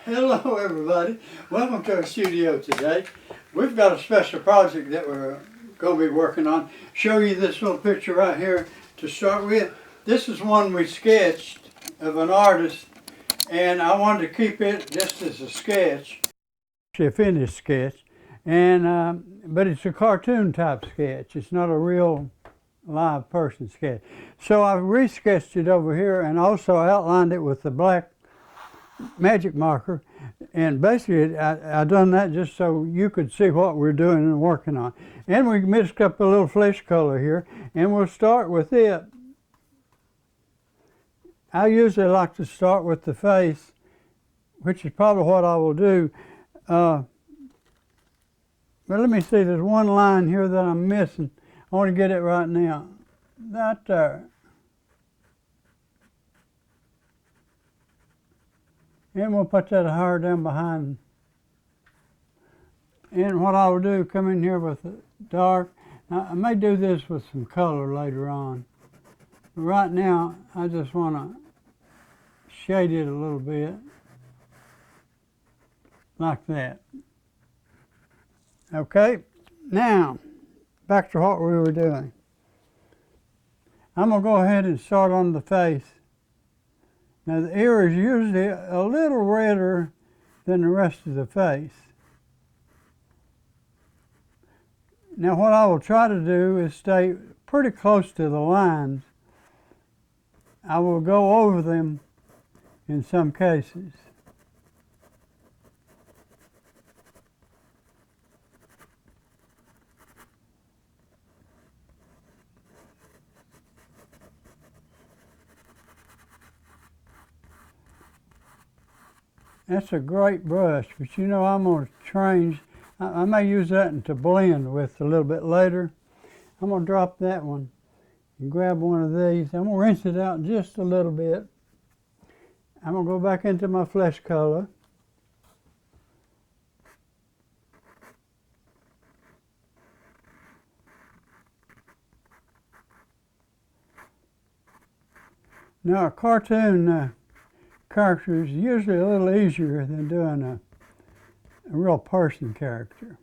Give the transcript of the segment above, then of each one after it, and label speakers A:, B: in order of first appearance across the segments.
A: Hello everybody, welcome to our studio today. We've got a special project that we're going to be working on. Show you this little picture right here to start with. This is one we sketched of an artist, and I wanted to keep it just as a sketch. Actually a finished sketch, and but it's a cartoon type sketch. It's not a real live person sketch. So I've resketched it over here and also outlined it with the black magic marker, and basically I done that just so you could see what we're doing and working on. And we mixed up a little flesh color here, and we'll start with it. I usually like to start with the face, which is probably what I will do. But let me see, there's one line here that I'm missing. I want to get it right now. Right there. And we'll put that hair down behind. And what I will do, come in here with the dark. Now, I may do this with some color later on. But right now, I just want to shade it a little bit. Like that. Okay, now, back to what we were doing. I'm going to go ahead and start on the face. Now the ear is usually a little redder than the rest of the face. Now what I will try to do is stay pretty close to the lines. I will go over them in some cases. That's a great brush, but you know I'm going to change. I may use that to blend with a little bit later. I'm going to drop that one and grab one of these. I'm going to rinse it out just a little bit. I'm going to go back into my flesh color. Now a cartoon character is usually a little easier than doing a real person character.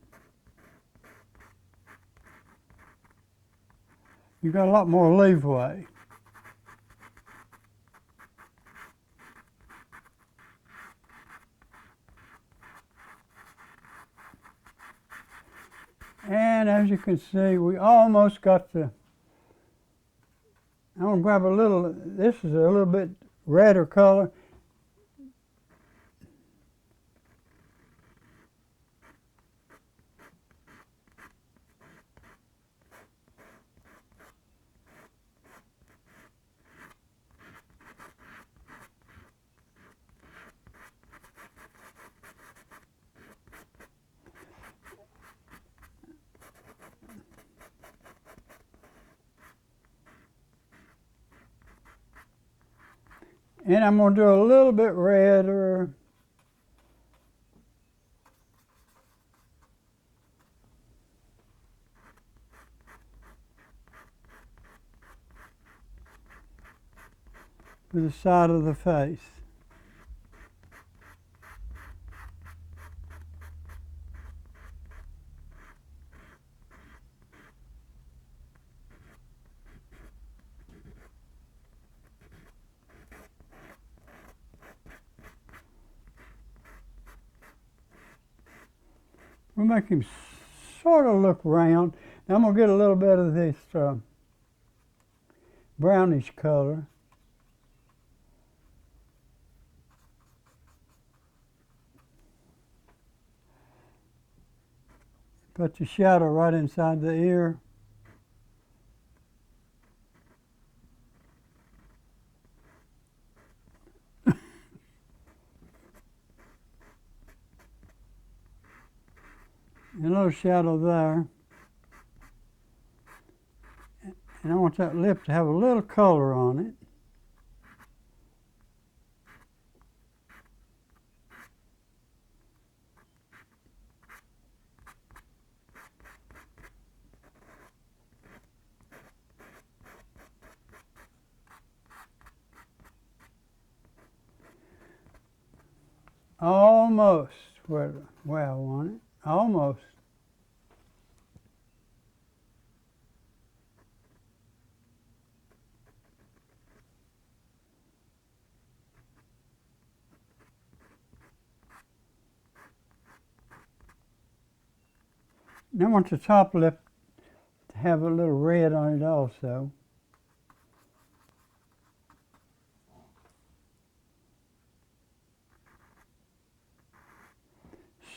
A: You got a lot more leeway. And as you can see, we almost got the, I'm going to grab a little, this is a little bit redder color. And I'm going to do a little bit redder. To the side of the face. We'll make him sort of look round. Now I'm going to get a little bit of this brownish color. Put the shadow right inside the ear. And a little shadow there. And I want that lip to have a little color on it. almost where I want it. Almost. And I want the top lip to have a little red on it also.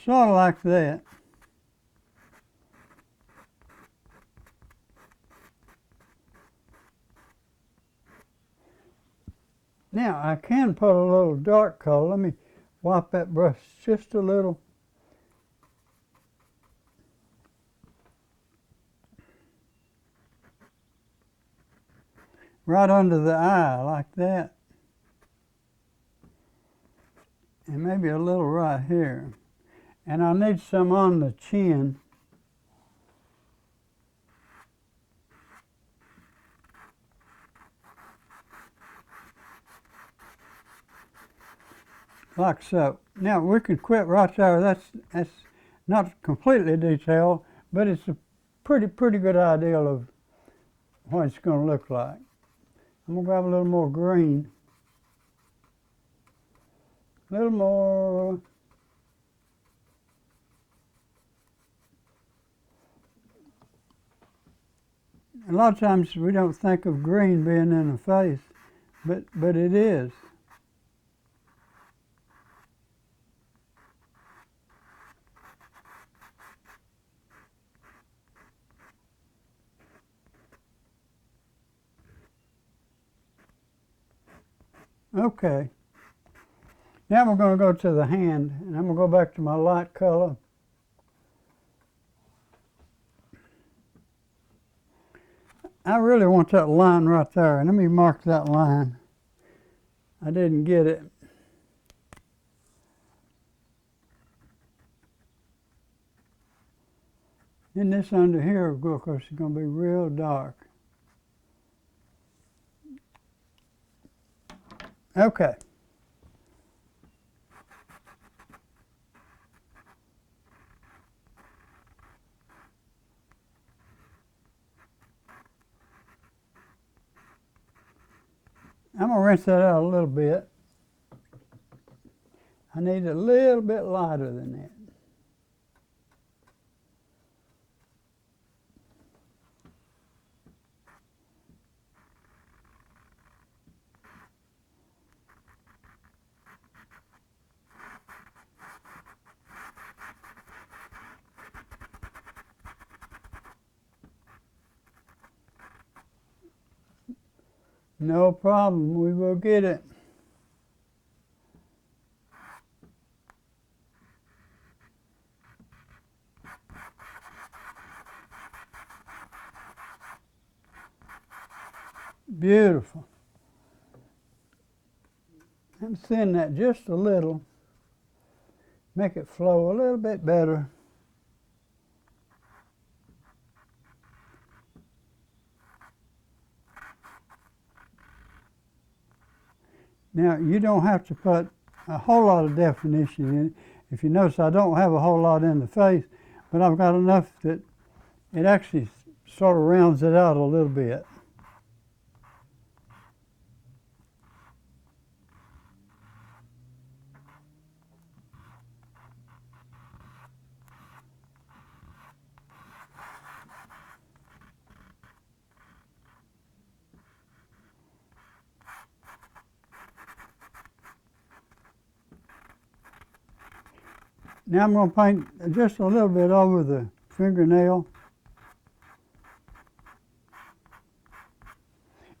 A: Sort of like that. Now I can put a little dark color. Let me wipe that brush just a little. Right under the eye like that. And maybe a little right here. And I need some on the chin. Like so. Now we can quit right there. That's not completely detailed, but it's a pretty good idea of what it's going to look like. I'm going to grab a little more green. A little more. A lot of times we don't think of green being in the face, but it is. Okay. Now we're going to go to the hand, and I'm going to go back to my light color. I really want that line right there. Let me mark that line. I didn't get it. Then this under here, of course, is going to be real dark. Okay. I'm going to rinse that out a little bit. I need a little bit lighter than that. No problem, we will get it. Beautiful. I'm thin that just a little. Make it flow a little bit better. Now, you don't have to put a whole lot of definition in it. If you notice, I don't have a whole lot in the face, but I've got enough that it actually sort of rounds it out a little bit. Now I'm going to paint just a little bit over the fingernail.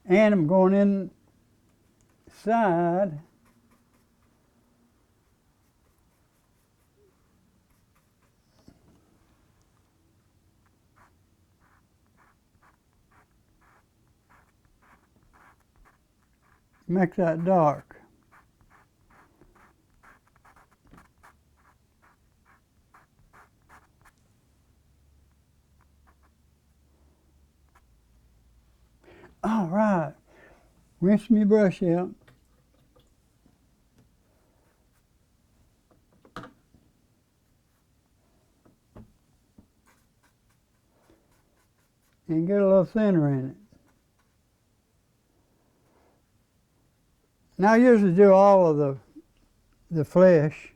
A: And I'm going inside. Make that dark. All right. Rinse my brush out. and get a little thinner in it. Now I usually do all of the flesh.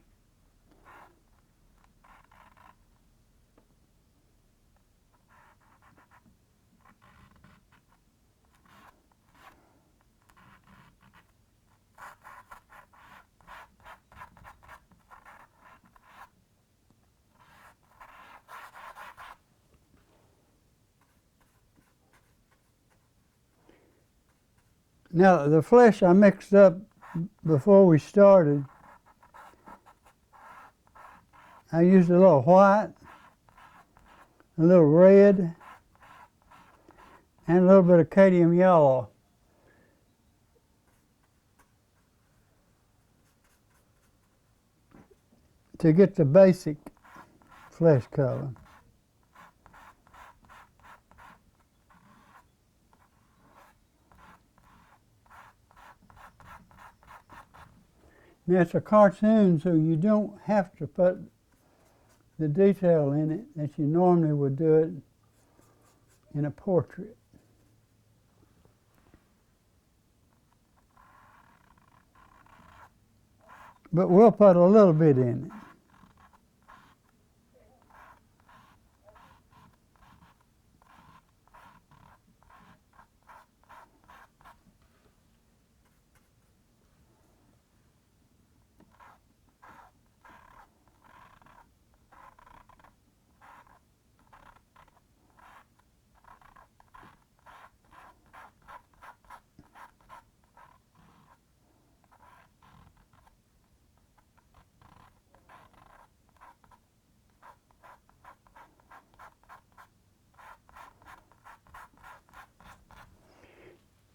A: Now the flesh I mixed up before we started. I used a little white, a little red, and a little bit of cadmium yellow. To get the basic flesh color. Now it's a cartoon, so you don't have to put the detail in it that you normally would do it in a portrait. But we'll put a little bit in it.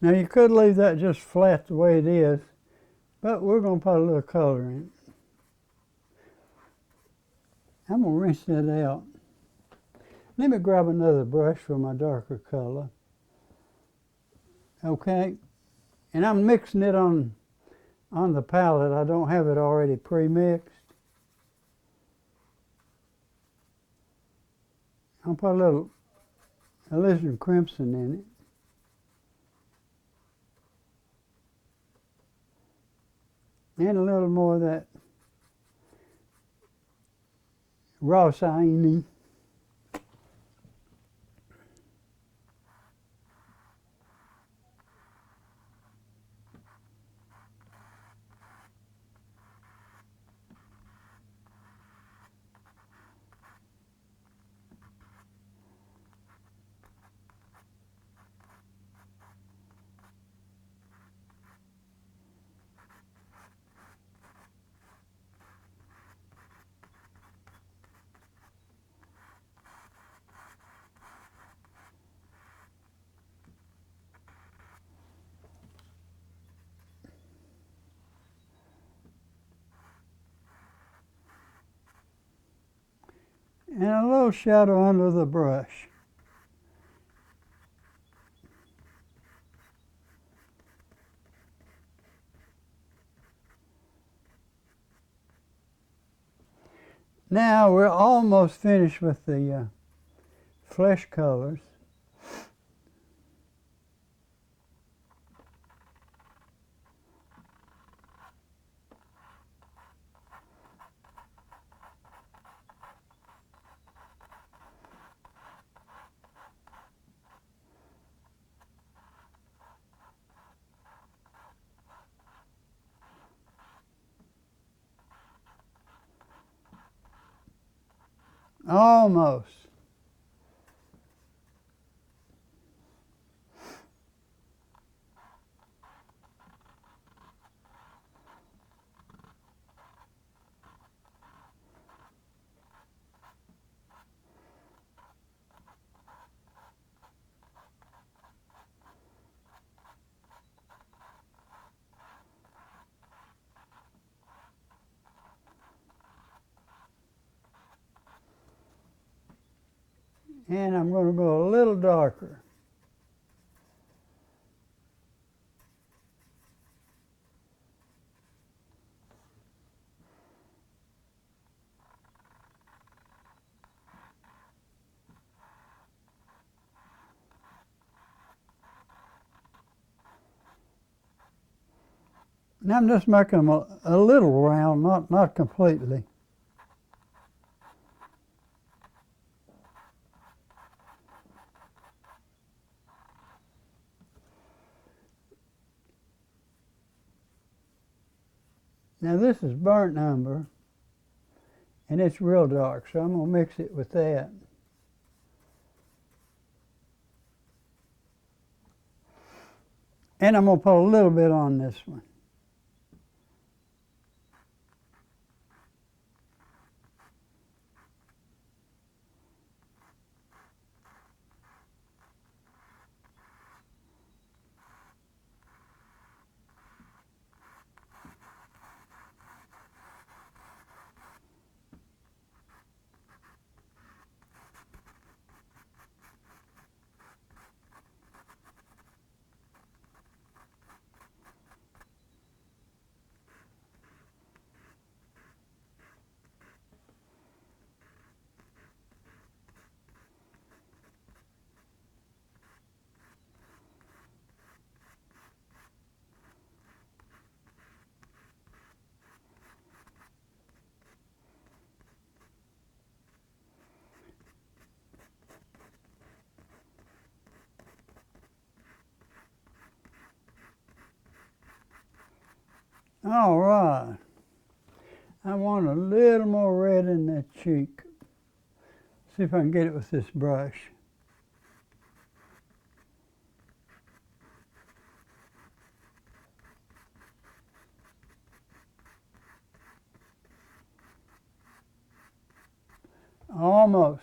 A: Now you could leave that just flat the way it is, but we're going to put a little color in it. I'm going to rinse that out. Let me grab another brush for my darker color. Okay, and I'm mixing it on the palette. I don't have it already pre-mixed. I'll put a little alizarin crimson in it. And a little more of that raw cyan. And a little shadow under the brush. Now we're almost finished with the flesh colors. Almost. And I'm going to go a little darker. Now I'm just making them a little round, not completely. Now this is burnt umber, and it's real dark, so I'm going to mix it with that. And I'm going to put a little bit on this one. All right. I want a little more red in that cheek. See if I can get it with this brush. Almost.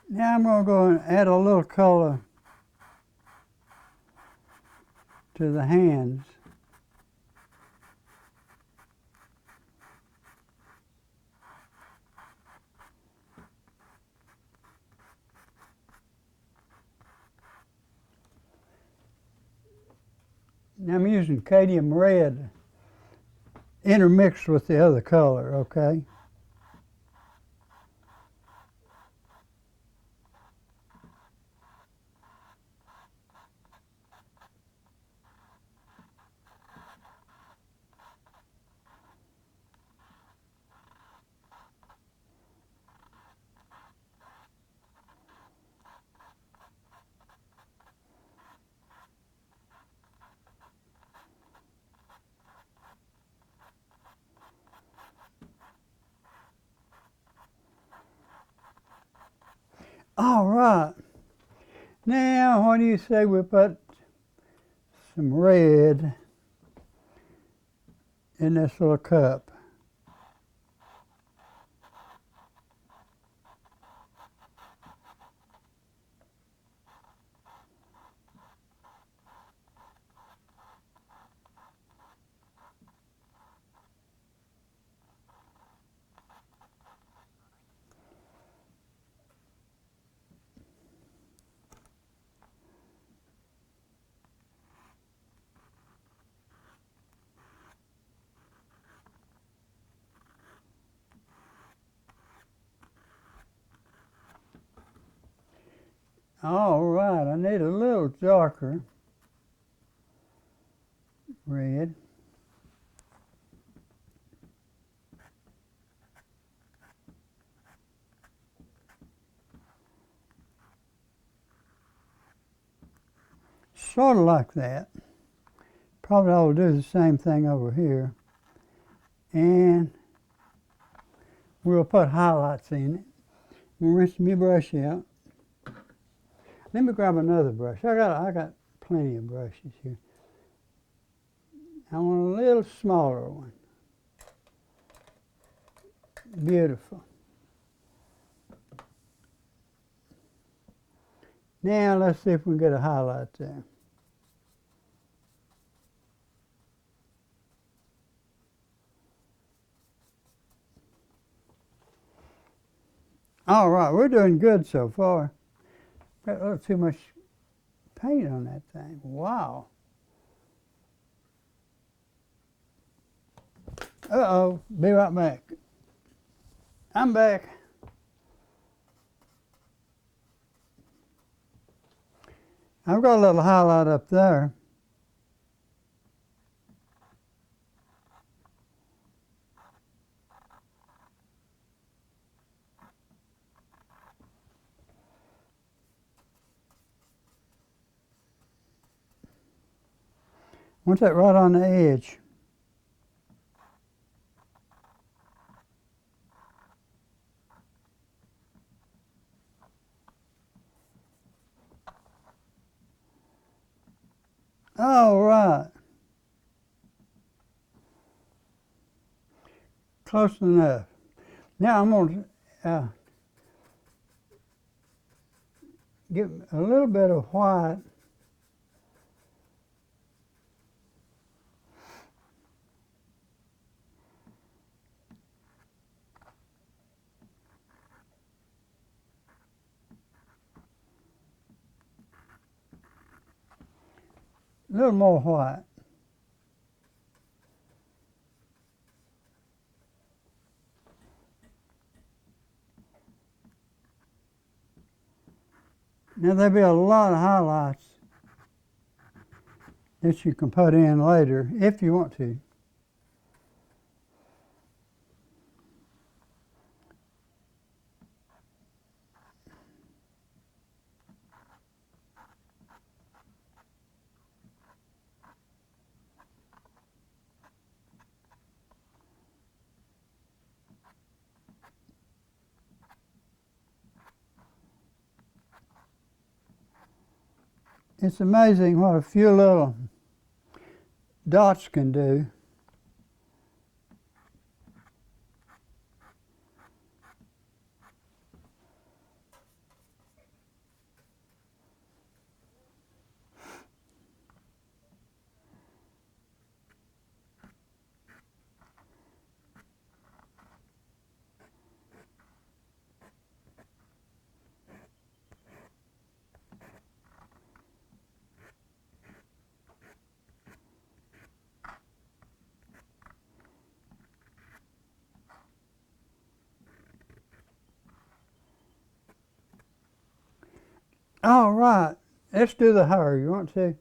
A: Now I'm going to go and add a little color to the hands. Now I'm using cadmium red intermixed with the other color, okay? All right. Now, what do you say we put some red in this little cup? All right, I need a little darker red. Sort of like that. Probably I'll do the same thing over here. And we'll put highlights in it. We'll rinse my brush out. Let me grab another brush. I got plenty of brushes here. I want a little smaller one. Beautiful. Now let's see if we can get a highlight there. All right, we're doing good so far. Got a little too much paint on that thing. Wow. Uh-oh, be right back. I'm back. I've got a little highlight up there. Want that right on the edge. All right. Close enough. Now I'm going to get a little bit of white. A little more white. Now there'll be a lot of highlights that you can put in later if you want to. It's amazing what a few little dots can do. All right, let's do the hair. You want to?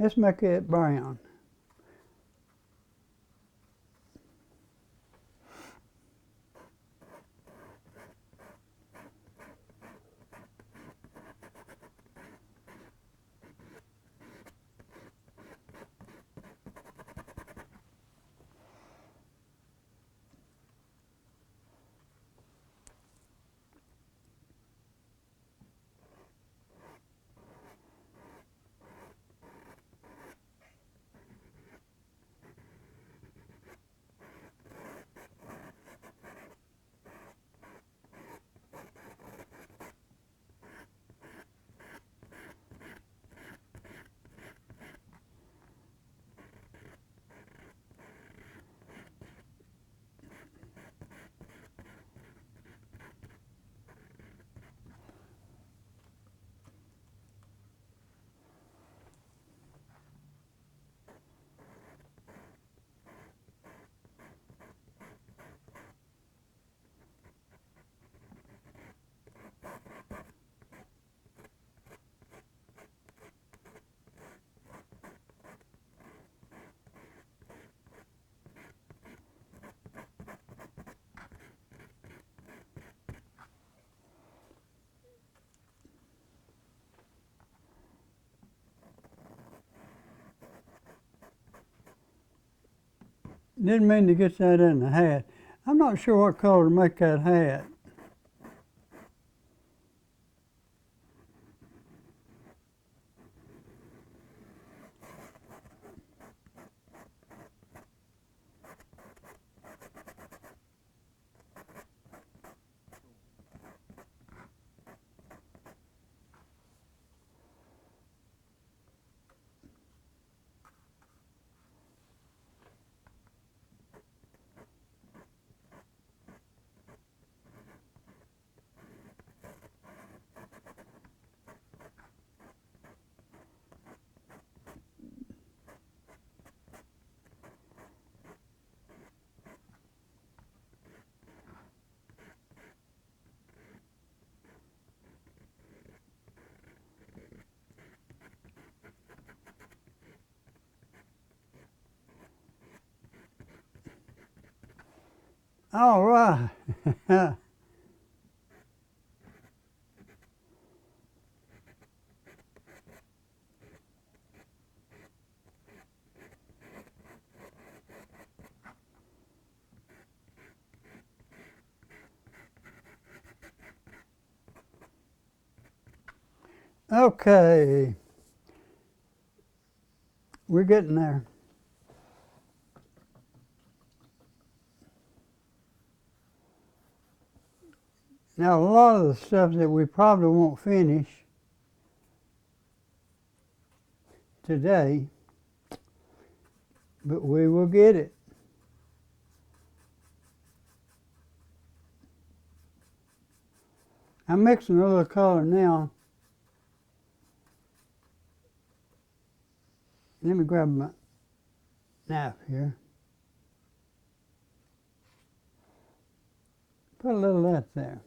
A: Let's make it brown. Didn't mean to get that in the hat. I'm not sure what color to make that hat. All right. Okay, we're getting there. Now, a lot of the stuff that we probably won't finish today, but we will get it. I'm mixing a little color now. Let me grab my knife here. Put a little of that there.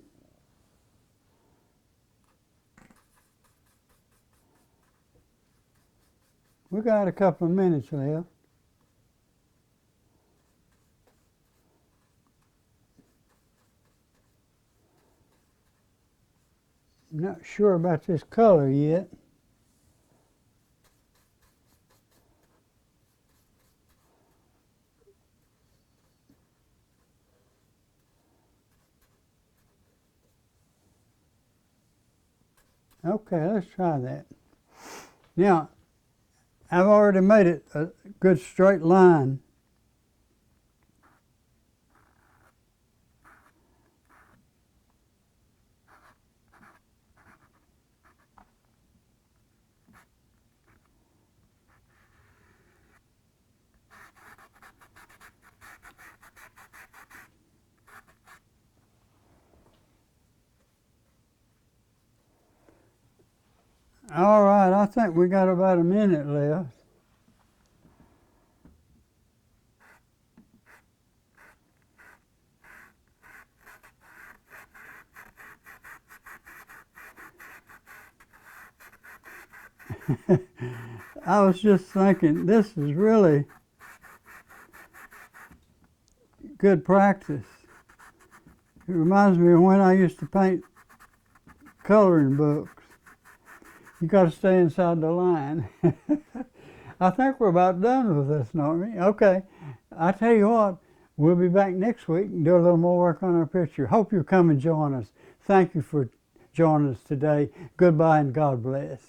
A: We got a couple of minutes left. I'm not sure about this color yet. Okay, let's try that. Now, I've already made it a good straight line. All right, I think we got about a minute left. I was just thinking, this is really good practice. It reminds me of when I used to paint coloring books. You got to stay inside the line. I think we're about done with this, aren't we? Okay. I tell you what, we'll be back next week and do a little more work on our picture. Hope you'll come and join us. Thank you for joining us today. Goodbye and God bless.